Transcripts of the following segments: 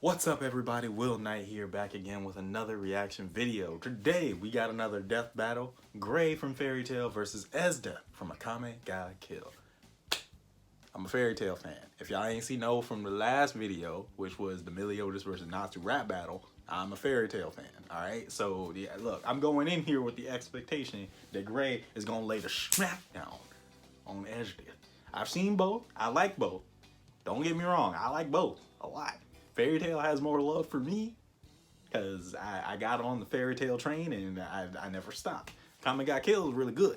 What's up everybody, Will Knight here, back again with another reaction video. Today we got another death battle, Gray from Fairy Tail versus Esdeath from Akame ga Kill. I'm a Fairy Tail fan. If y'all ain't seen no from the last video, which was the Meliodas versus Natsu rap battle, I'm a Fairy Tail fan, alright? So yeah, look, I'm going in here with the expectation that Gray is gonna lay the smackdown on Esdeath. I've seen both, I like both. Don't get me wrong, I like both a lot. Fairy Tail has more love for me because I got on the Fairy Tail train and I never stopped. Akame ga Kill is really good.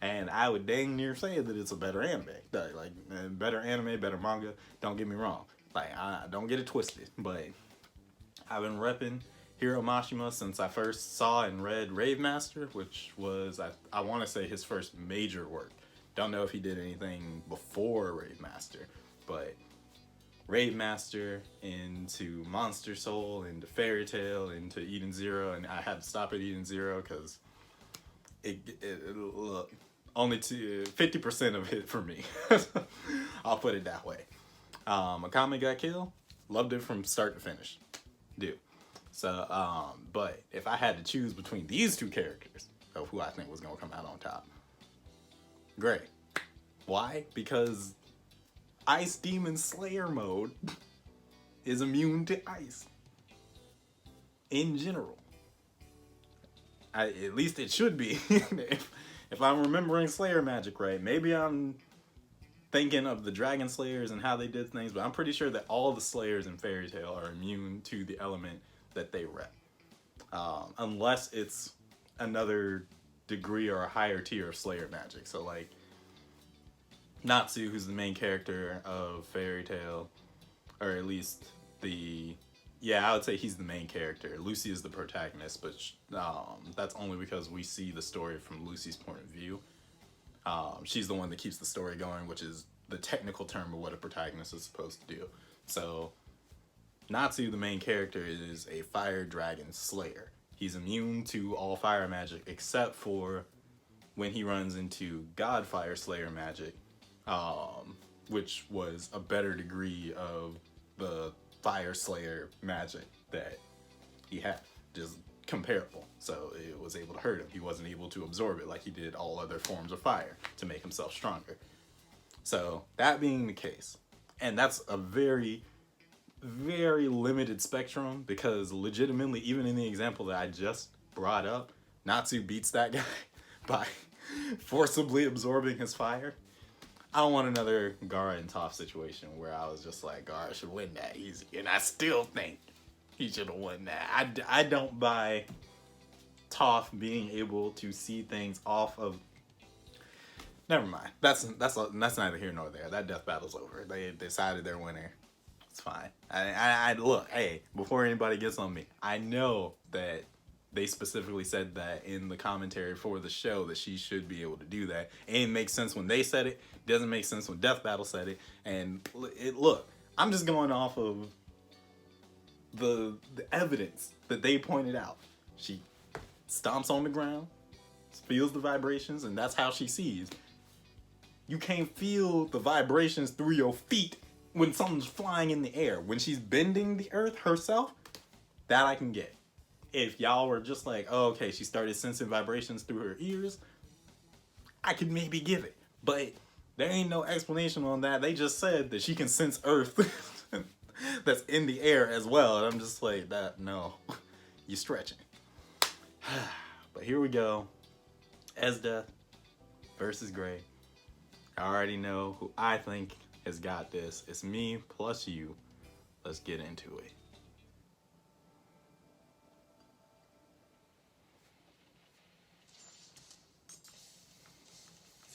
And I would dang near say that it's a better anime. Like better anime, better manga. Don't get me wrong. Like, don't get it twisted. But I've been repping Hiro Mashima since I first saw and read Rave Master, which was, I want to say, his first major work. Don't know if he did anything before Rave Master, but Rave Master into Monster Soul into Fairy Tail into Eden Zero, and I had to stop at Eden Zero because look, only 50% of it for me. I'll put it that way. Akame ga Kill, loved it from start to finish, do. So, but if I had to choose between these two characters of who I think was gonna come out on top, Gray. Why? Because Ice Demon Slayer mode is immune to ice. In general. At least it should be. if I'm remembering Slayer magic right. Maybe I'm thinking of the Dragon Slayers and how they did things, but I'm pretty sure that all the Slayers in Fairy Tail are immune to the element that they rep. Unless it's another degree or a higher tier of Slayer magic. So like Natsu, who's the main character of Fairy Tail, or at least I would say he's the main character. Lucy is the protagonist, but that's only because we see the story from Lucy's point of view. She's the one that keeps the story going, which is the technical term of what a protagonist is supposed to do. So Natsu, the main character, is a fire dragon slayer. He's immune to all fire magic except for when he runs into God Fire Slayer magic, which was a better degree of the Fire Slayer magic that he had, just comparable. So it was able to hurt him. He wasn't able to absorb it like he did all other forms of fire to make himself stronger. So that being the case, and that's a very, very limited spectrum, because legitimately, even in the example that I just brought up, Natsu beats that guy by forcibly absorbing his fire. I don't want another Gaara and Toph situation where I was just like, Gaara should win that easy. And I still think he should have won that. I don't buy Toph being able to see things off of... Never mind. That's neither here nor there. That death battle's over. They decided their winner. It's fine. I look, hey, before anybody gets on me, I know that they specifically said that in the commentary for the show that she should be able to do that. It makes sense when they said it. Doesn't make sense when Death Battle said it. And look, I'm just going off of the evidence that they pointed out. She stomps on the ground, feels the vibrations, and that's how she sees. You can't feel the vibrations through your feet when something's flying in the air. When she's bending the earth herself, that I can get. If y'all were just like, oh, okay, she started sensing vibrations through her ears, I could maybe give it. But there ain't no explanation on that. They just said that she can sense earth that's in the air as well. And I'm just like, no, you're stretching. But here we go. Esdeath versus Gray. I already know who I think has got this. It's me plus you. Let's get into it.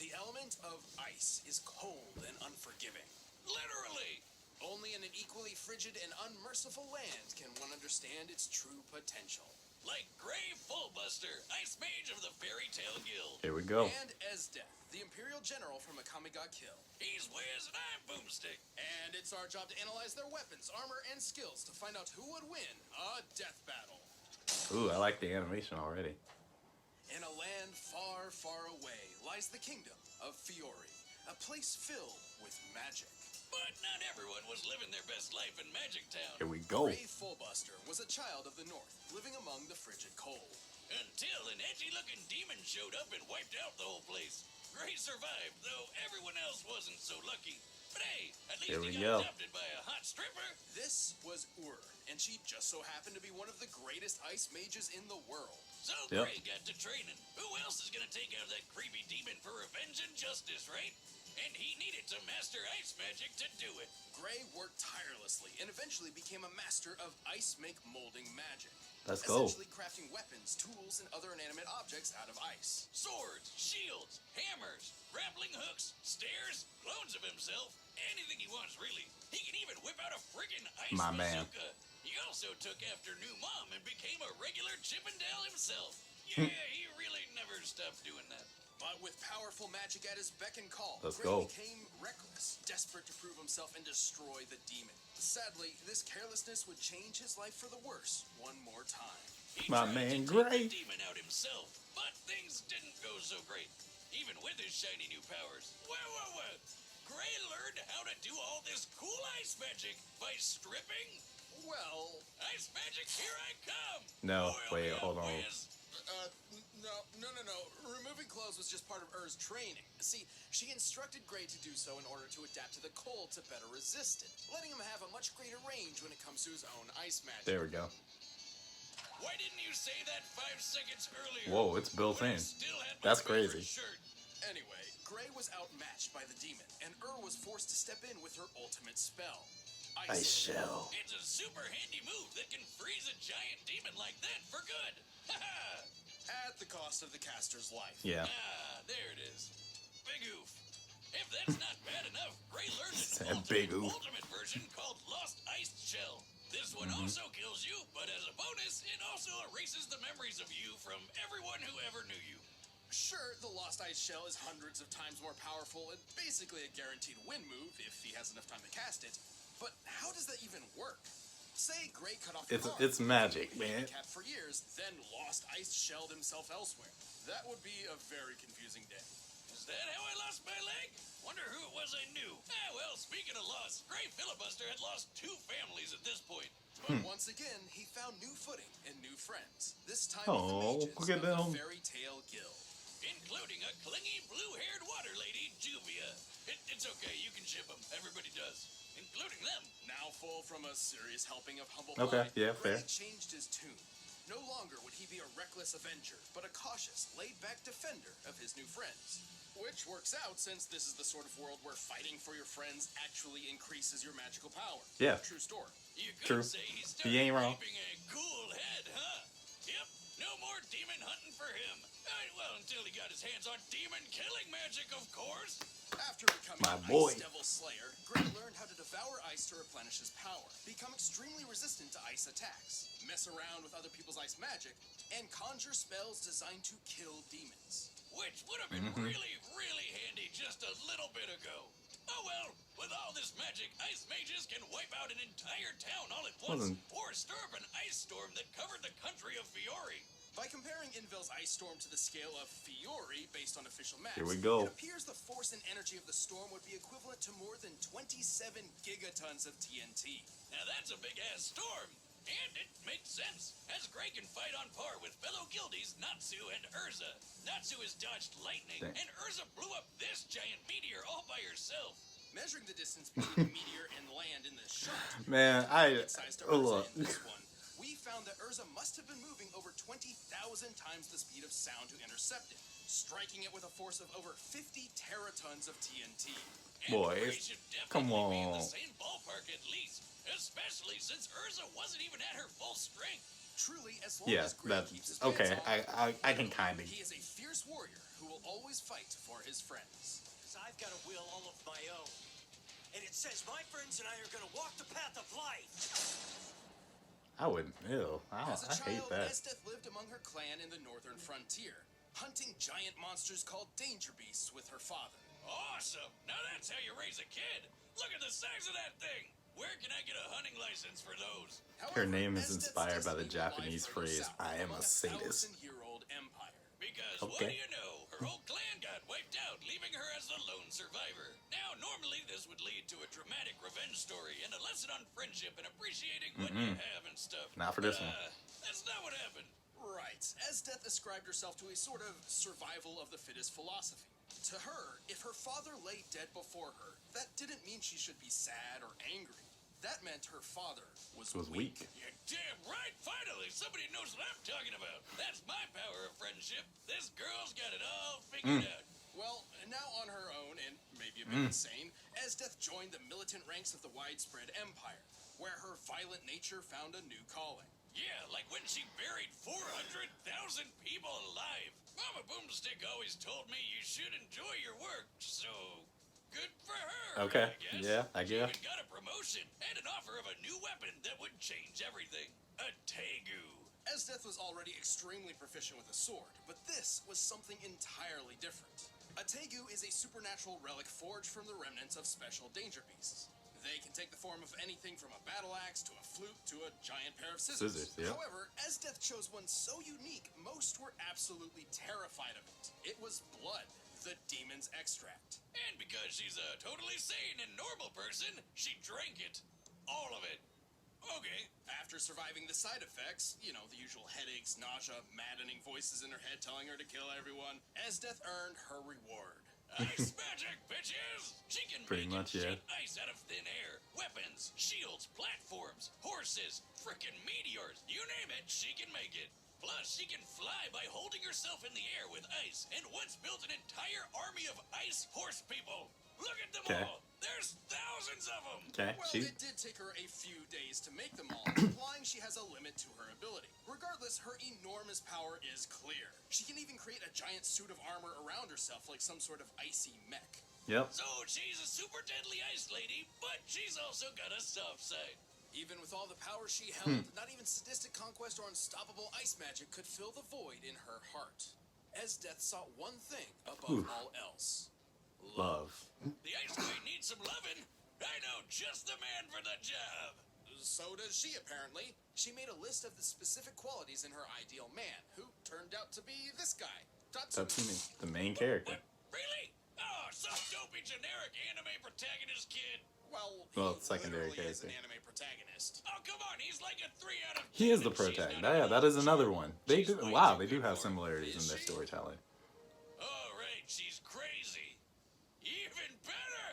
The element of ice is cold and unforgiving. Literally! Only in an equally frigid and unmerciful land can one understand its true potential. Like Gray Fullbuster, Ice Mage of the Fairy Tail Guild. Here we go. And Esdeath, the Imperial General from Akame ga Kill. He's Wiz and I'm Boomstick. And it's our job to analyze their weapons, armor, and skills to find out who would win a death battle. Ooh, I like the animation already. In a land far, far away lies the kingdom of Fiori, a place filled with magic. But not everyone was living their best life in Magic Town. Here we go. Gray Fullbuster was a child of the North, living among the frigid cold. Until an edgy-looking demon showed up and wiped out the whole place. Gray survived, though everyone else wasn't so lucky. But hey, at least Here we he go. got adopted by a hot stripper. This was Ur, and she just so happened to be one of the greatest ice mages in the world. So Yep. Gray got to training. Who else is gonna take out that creepy demon for revenge and justice, right? And he needed to master ice magic to do it. Gray worked tirelessly and eventually became a master of ice make molding magic. Let's go. Essentially crafting weapons, tools, and other inanimate objects out of ice. Swords, shields, hammers, grappling hooks, stairs, clones of himself, anything he wants, really. He can even whip out a friggin' ice My man. bazooka. He also took after new mom and became a regular Chippendale himself. Yeah, he really never stopped doing that. But with powerful magic at his beck and call, Let's Gray go. became reckless, desperate to prove himself and destroy the demon. Sadly, this carelessness would change his life for the worse one more time. He My tried man, to take Gray. the demon out himself, but things didn't go so great, even with his shiny new powers. Whoa. Gray learned how to do all this cool ice magic by stripping. Well, Ice magic, here I come. No, Oil wait, me up, hold on. Wiz. no. Removing clothes was just part of Ur's training. See, she instructed Gray to do so in order to adapt to the cold to better resist it, letting him have a much greater range when it comes to his own ice magic. There we go. Why didn't you say that 5 seconds earlier? Whoa, it's built When I in. still had my That's favorite crazy. Shirt. Anyway, Gray was outmatched by the demon, and Ur was forced to step in with her ultimate spell. Ice shell. It's a super handy move that can freeze a giant demon like that for good. Haha. At the cost of the caster's life. Yeah. There it is. Big oof. If that's not bad enough, Gray learned Said an big oof. ultimate version called Lost Ice Shell. This one also kills you, but as a bonus, it also erases the memories of you from everyone who ever knew you. Sure, the Lost Ice Shell is hundreds of times more powerful and basically a guaranteed win move if he has enough time to cast it. But how does that even work? Say Gray cut off It's magic, man. Cat for years, then Lost Ice Shelled himself elsewhere. That would be a very confusing day. Is that how I lost my leg? Wonder who it was I knew. Well, speaking of loss, Gray Filibuster had lost 2 families at this point. But once again, he found new footing and new friends. This time Oh, with the mages look at of the them. Fairy Tale Guild. Including a clingy blue-haired water lady, Juvia. It's okay, you can ship them. Everybody does. Including them. Now full from a serious helping of humble Okay, pie, yeah, Gray fair. changed his tune. No longer would he be a reckless avenger, but a cautious, laid-back defender of his new friends. Which works out since this is the sort of world where fighting for your friends actually increases your magical power. Yeah. True story. You could True. say he He started ain't wrong. keeping a cool head, huh? Yep, no more demon hunting for him. Well, until he got his hands on demon killing magic, of course. After becoming My an boy. Ice Devil Slayer, Gray learned how to devour ice to replenish his power, become extremely resistant to ice attacks, mess around with other people's ice magic, and conjure spells designed to kill demons. Which would have been really handy just a little bit ago. Oh well, with all this magic, ice mages can wipe out an entire town all at once, or stir up an ice storm that covered the country of Fiori. By comparing Invel's ice storm to the scale of Fiori based on official maps, Here we go. it appears the force and energy of the storm would be equivalent to more than 27 gigatons of TNT. Now that's a big-ass storm. And it makes sense, as Gray can fight on par with fellow guildies Natsu and Urza. Natsu has dodged lightning, Dang. and Urza blew up this giant meteor all by herself. Measuring the distance between the meteor and land in this shot, Man, size to look. Urza in this one, we found that Urza must have been moving over 20,000 times the speed of sound to intercept it, striking it with a force of over 50 teratons of TNT. And Boy, Gray it's- should come definitely be in the on. same ballpark at least, especially since Urza wasn't even at her full strength. Truly, as long Yeah, as Gray that's keeps his okay. pants on, I can kind of. he is a fierce warrior who will always fight for his friends. Because I've got a will all of my own. And it says my friends and I are going to walk the path of life. I wouldn't. Ew. As a I hate child, that. Esdeath lived among her clan in the northern frontier, hunting giant monsters called danger beasts with her father. Awesome! Now that's how you raise a kid. Look at the size of that thing. Where can I get a hunting license for those? Her However, name is Esdeath's inspired by the destiny would lie Japanese for phrase, herself "I am a among sadist." 1,000-year-old empire. Because what do Okay. you know? Her whole clan got wiped out, leaving her as the lone survivor. Now, normally this would lead to a dramatic revenge story and a lesson on friendship and appreciating what you have and stuff. Not for this one. That's not what happened. Right. Esdeath ascribed herself to a sort of survival of the fittest philosophy. To her, if her father lay dead before her, that didn't mean she should be sad or angry. That meant her father was weak. You're damn right. Finally, somebody knows what I'm talking about. That's my power of friendship. This girl's got it all figured out. Well, now on her own, and maybe a bit insane, Esdeath joined the militant ranks of the widespread empire, where her violent nature found a new calling. Yeah, like when she buried 400,000 people alive. Mama Boomstick always told me you should enjoy your work, so good for her. Okay, I guess. yeah, I She guess. even got a promotion and an offer of a new weapon that would change everything. A Tegu. Esdeath was already extremely proficient with a sword, but this was something entirely different. A Tegu is a supernatural relic forged from the remnants of special danger beasts. They can take the form of anything from a battle axe to a flute to a giant pair of scissors. Yeah. However, Esdeath chose one so unique, most were absolutely terrified of it. It was blood, the demon's extract. And because she's a totally sane and normal person, she drank it. All of it. Okay. After surviving the side effects, you know, the usual headaches, nausea, maddening voices in her head telling her to kill everyone, Esdeath earned her reward. Ice magic, bitches! She can Pretty make much, and yeah. shoot ice out of thin air. Weapons, shields, platforms, horses, frickin' meteors. You name it, she can make it. Plus, she can fly by holding herself in the air with ice, and once built an entire army of ice horse people. Look at them Okay. all! There's thousands of them! Okay, Well, she. it did take her a few days to make them all, implying she has a limit to her ability. Regardless, her enormous power is clear. She can even create a giant suit of armor around herself like some sort of icy mech. Yep. So she's a super deadly ice lady, but she's also got a soft side. Even with all the power she held, not even sadistic conquest or unstoppable ice magic could fill the void in her heart. Esdeath sought one thing above all else. Love. The ice queen needs some lovin'. I know just the man for the job. So does she, apparently. She made a list of the specific qualities in her ideal man, who turned out to be this guy, Tatsumi. Tatsumi, the main character. What? Really? Oh, some dopey generic anime protagonist kid. Well, he secondary literally is character. an anime protagonist. Oh, come on, he's like a 3 out of 10. He is the and she's protagonist. not Yeah, at that all is another sure. one. They She's do. way Wow, too they do good have for him. similarities in Is their she? storytelling. Oh, right, she's crazy. Even better.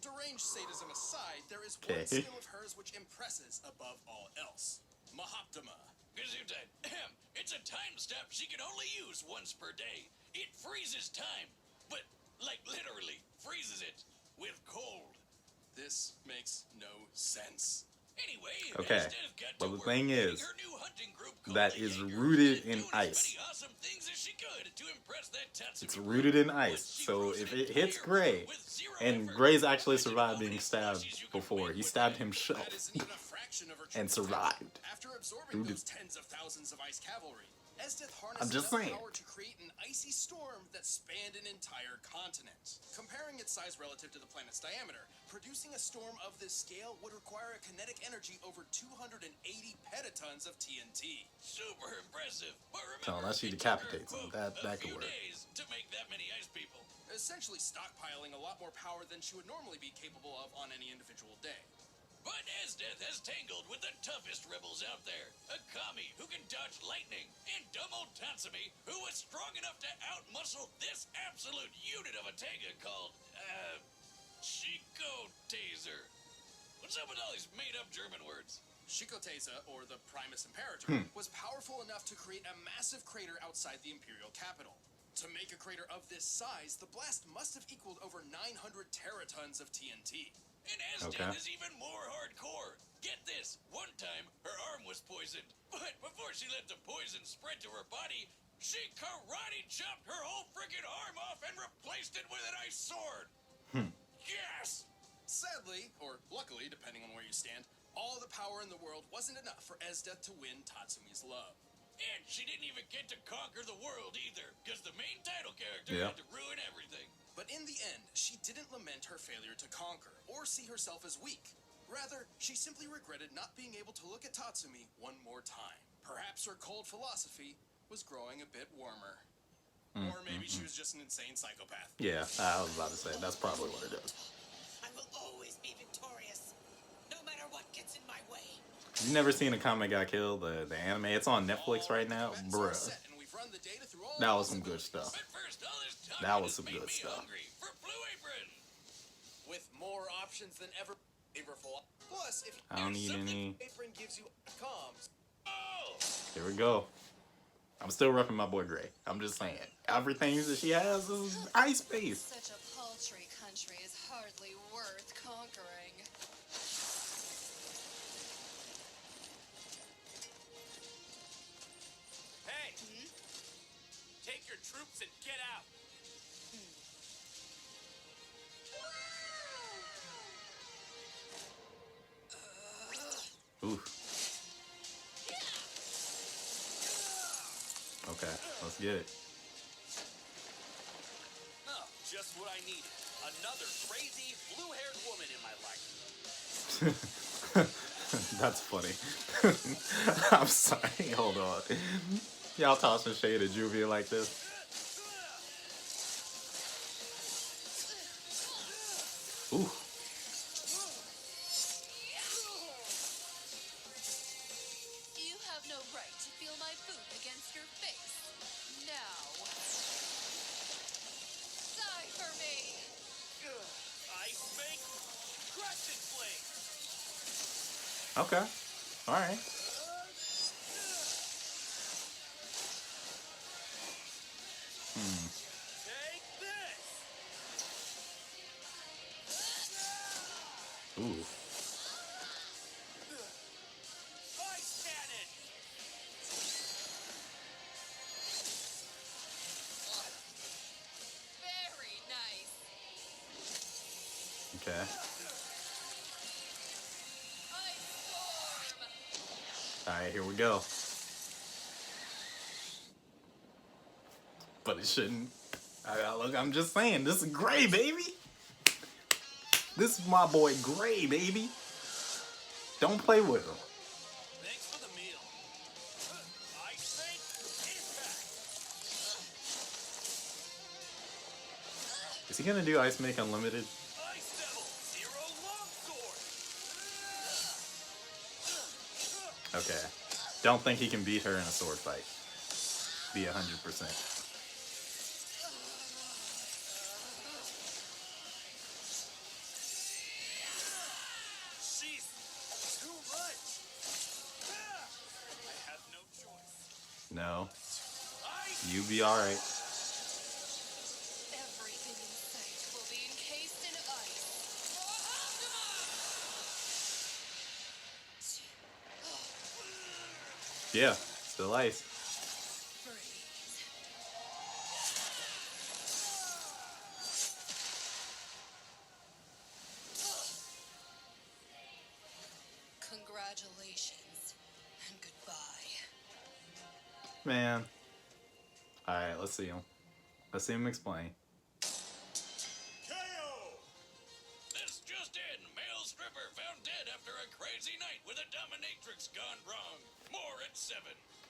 Deranged sadism aside, there is Okay. one skill of hers which impresses above all else. Mahoptima. Gesundheit. Ahem. It's a time step she can only use once per day. It freezes time, but like literally freezes it with cold. This makes no sense. Anyway, Okay, Esdeath got but to the work thing leading is, her new hunting group called that the is Jaegers rooted and in doing ice. as many awesome things as she could to impress that Tatsumi It's group. rooted in Once ice, she so froze if an it hits entire Gray, river with zero and effort, Gray's actually imagine survived how being many stabbed slushies you could before. make He with stabbed that. himself That isn't even a fraction of her and true survived. After absorbing Dude. those tens of thousands of ice cavalry, Esdeath I'm harnessed just enough saying. power to create an icy storm that spanned an entire continent. Comparing its size relative to the planet's diameter, producing a storm of this scale would require a kinetic energy over 280 petatons of TNT. Super impressive. But So remember, unless she it took her, decapitates him, quote, that a could few work. days to make that many ice people. Essentially stockpiling a lot more power than she would normally be capable of on any individual day. But Esdeath has tangled with the toughest rebels out there. A Kami who can dodge lightning, and dumb old Tatsumi who was strong enough to outmuscle this absolute unit of a Tega called, Chico Taser. What's up with all these made-up German words? Shikoteza, or the Primus Imperator, was powerful enough to create a massive crater outside the Imperial capital. To make a crater of this size, the blast must have equaled over 900 teratons of TNT. And Esdeath Okay. is even more hardcore. Get this, one time her arm was poisoned, but before she let the poison spread to her body, she karate chopped her whole freaking arm off and replaced it with an ice sword. Yes! Sadly, or luckily, depending on where you stand, all the power in the world wasn't enough for Esdeath to win Tatsumi's love. And she didn't even get to conquer the world either, because the main title character Yeah. had to ruin everything. But in the end, she didn't lament her failure to conquer, or see herself as weak. Rather, she simply regretted not being able to look at Tatsumi one more time. Perhaps her cold philosophy was growing a bit warmer. Or maybe she was just an insane psychopath. Yeah, I was about to say, that's probably what it is. I will always be victorious, no matter what gets in my way. You never seen A Comet Got Killed, the anime? It's on Netflix right now. Bruh. That was some good stuff. But first, all this talking That was has some made good me stuff. hungry for Blue Apron. With more options than ever. Flavorful. Plus, if I don't need any. Apron gives you comms. Oh, Here we go. I'm still roughing my boy Gray. I'm just saying. Everything that she has is ice based. Such a paltry country is hardly worth conquering. Hey! Take your troops and get out! Ooh. Okay, let's get it. Oh, just what I needed. Another crazy, blue-haired woman in my life. That's funny. I'm sorry. Hold on. Y'all tossing shade at Juvia like this? Ooh. You have no right to feel my boot against your face. Now. Die for me! Ice make, crescent flame. Okay. All right. Take this. Ooh. Ice cannon. Very nice. Okay. Ice storm! All right, here we go. But it shouldn't. Look, I'm just saying, this is Gray, baby. This is my boy Gray, baby. Don't play with him. Thanks for the meal. Ice make, impact. Is he gonna do Ice Make Unlimited? Ice devil, zero longsword. Okay. Don't think he can beat her in a sword fight. Be 100%. She's too much. I have no choice. No. Ice. You be alright. Everything in sight will be encased in ice. Yeah, still ice. Freeze. Congratulations and goodbye. Man. Alright, let's see him. Let's see him explain. KO. this just in. Male stripper found dead after a crazy night with a dominatrix gone wrong. More at 7.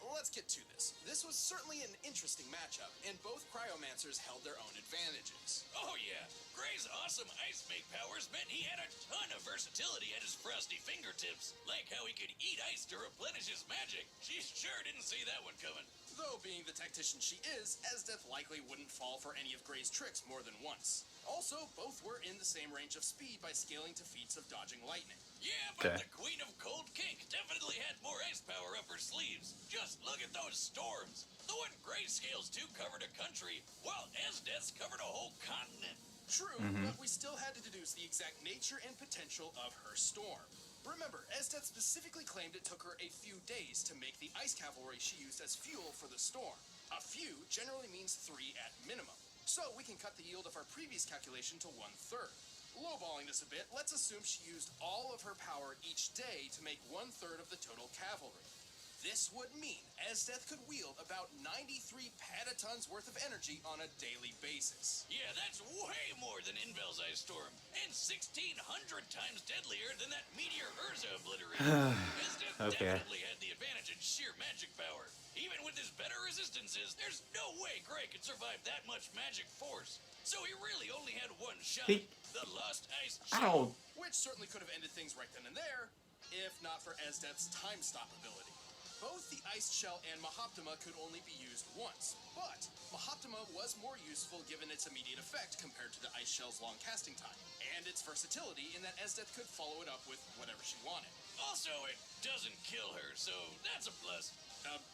Let's get to this. This was certainly an interesting matchup, and both cryomancers held their own advantages. Oh yeah, Gray's awesome ice make powers meant he had a ton of versatility at his frosty fingertips. Like how he could eat ice to replenish his magic. She sure didn't see that one coming. Though, being the tactician she is, Esdeath likely wouldn't fall for any of Gray's tricks more than once. Also, both were in the same range of speed by scaling to feats of dodging lightning. Yeah, but Okay. the Queen of Cold Kink definitely had more ice power up her sleeves. Just look at those storms. The one Grayscale's 2 covered a country, while Esdeath's covered a whole continent. True, but we still had to deduce the exact nature and potential of her storm. Remember, Esdeath specifically claimed it took her a few days to make the ice cavalry she used as fuel for the storm. A few generally means 3 at minimum. So we can cut the yield of our previous calculation to 1/3. Lowballing this a bit, let's assume she used all of her power each day to make 1/3 of the total cavalry. This would mean Esdeath could wield about 93 petatons worth of energy on a daily basis. Yeah, that's way more than Invel's Ice Storm, and 1,600 times deadlier than that Meteor Urza obliterator. Esdeath Okay. definitely had the advantage in sheer magic power. Even with his better resistances, there's no way Gray could survive that much magic force. So he really only had one shot. The Lost Ice Ow. Which certainly could have ended things right then and there, if not for Esdeath's time stop ability. Both the Ice Shell and Mahoptima could only be used once, but Mahoptima was more useful given its immediate effect compared to the Ice Shell's long casting time, and its versatility in that Esdeath could follow it up with whatever she wanted. Also, it doesn't kill her, so that's a plus.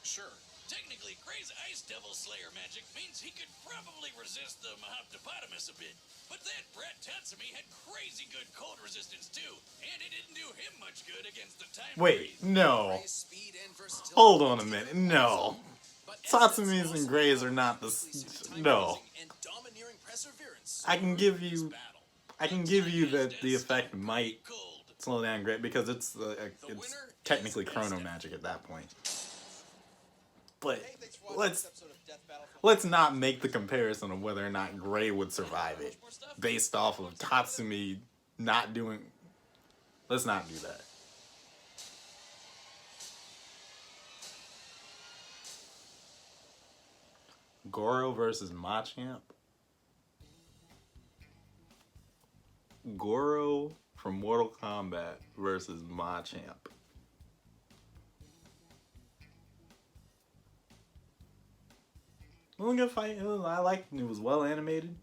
Sure. Technically, Gray's Ice Devil Slayer magic means he could probably resist the Mahoptopotamus a bit. But that brat Tatsumi had crazy good cold resistance too, and it didn't do him much good against the time Wait, freeze. no. Gray's speed and versatility Hold on a minute. No. but Tatsumis Esdeath's and Grays also are not the uniquely suited to time no. freezing and domineering perseverance I can give you battle. that the effect might Cold. slow down Gray because it's winner technically is chrono Esdeath. magic at that point. But Hey, thanks for watching this let's episode of Death Battle. let's not make the comparison of whether or not Gray would survive it based off of Tatsumi not doing. Let's not do that. Goro versus Machamp. Goro from Mortal Kombat versus Machamp. It was a good fight. I liked it. It was well animated.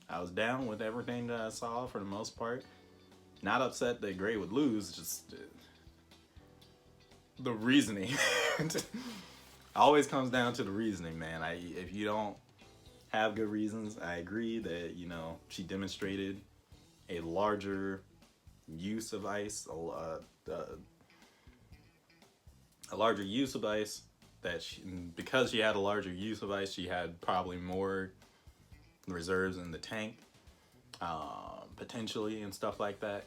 I was down with everything that I saw for the most part. Not upset that Gray would lose, just the reasoning. Always comes down to the reasoning, man. If you don't have good reasons, I agree that, she demonstrated a larger use of ice, a larger use of ice, because she had a larger use of ice, she had probably more reserves in the tank, potentially, and stuff like that.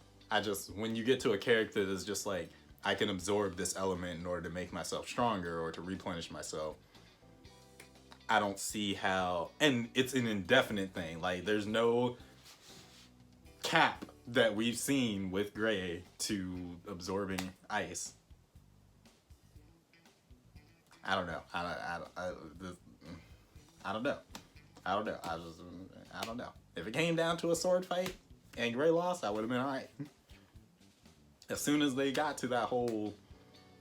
When you get to a character that's just like, I can absorb this element in order to make myself stronger or to replenish myself, I don't see how, and it's an indefinite thing. Like, there's no cap that we've seen with Gray to absorbing ice. I don't know. I don't know. I don't know. If it came down to a sword fight and Gray lost, I would have been alright. As soon as they got to that whole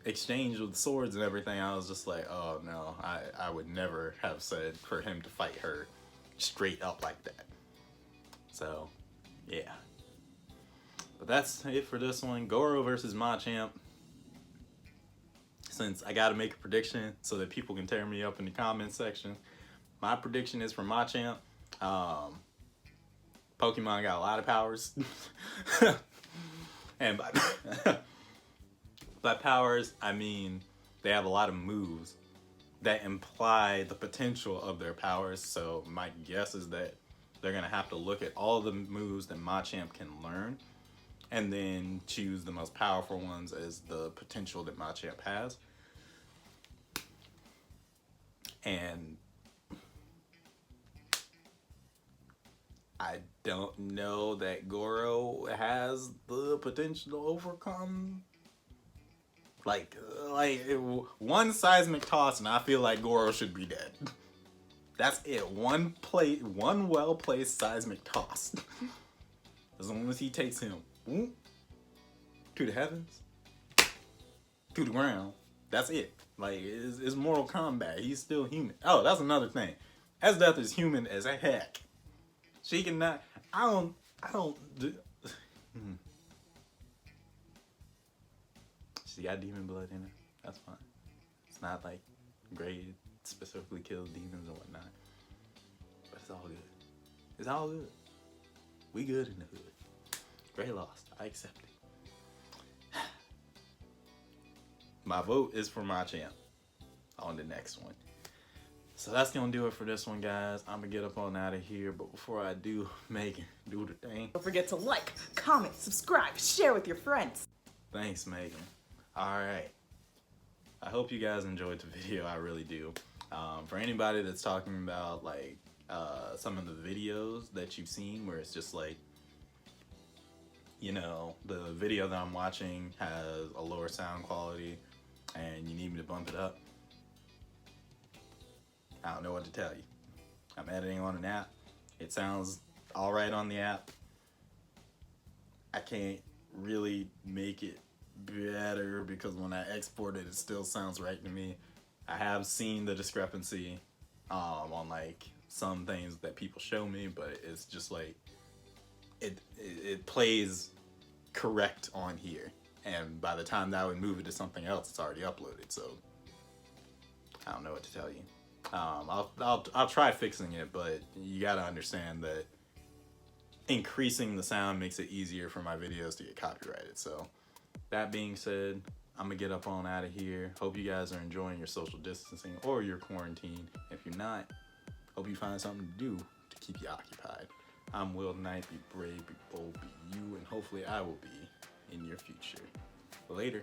exchange with swords and everything, I was just like, oh no, I would never have said for him to fight her straight up like that. So, yeah. But that's it for this one. Goro versus Machamp. Since I gotta make a prediction so that people can tear me up in the comment section, my prediction is for Machamp. Pokemon got a lot of powers. And by powers, I mean they have a lot of moves that imply the potential of their powers. So my guess is that they're going to have to look at all the moves that Machamp can learn and then choose the most powerful ones as the potential that Machamp has. And I don't know that Goro has the potential to overcome. Like one seismic toss, and I feel like Goro should be dead. That's it. One well-placed seismic toss. As long as he takes him to the heavens, to the ground, that's it. Like, it's Mortal Kombat. He's still human. Oh, that's another thing. Esdeath is human as a heck. She cannot. I don't. She got demon blood in her. That's fine. It's not like Gray specifically kills demons and whatnot. But it's all good. It's all good. We good in the hood. Gray lost. I accept it. My vote is for Machamp on the next one. So that's gonna do it for this one, guys. I'm gonna get up on out of here, but before I do, Megan, do the thing. Don't forget to like, comment, subscribe, share with your friends. Thanks, Megan. All right. I hope you guys enjoyed the video. I really do. For anybody that's talking about like some of the videos that you've seen where it's just like, you know, the video that I'm watching has a lower sound quality and you need me to bump it up, I don't know what to tell you. I'm editing on an app. It sounds all right on the app. I can't really make it better because when I export it, it still sounds right to me. I have seen the discrepancy on like some things that people show me, but it's just like it plays correct on here, and by the time that I would move it to something else, it's already uploaded. So I don't know what to tell you. I'll try fixing it, but you gotta understand that increasing the sound makes it easier for my videos to get copyrighted. So that being said, I'm gonna get up on out of here. Hope you guys are enjoying your social distancing or your quarantine. If you're not, hope you find something to do to keep you occupied. I'm Will Knight. Be brave, be bold, be you, and hopefully I will be in your future. Later.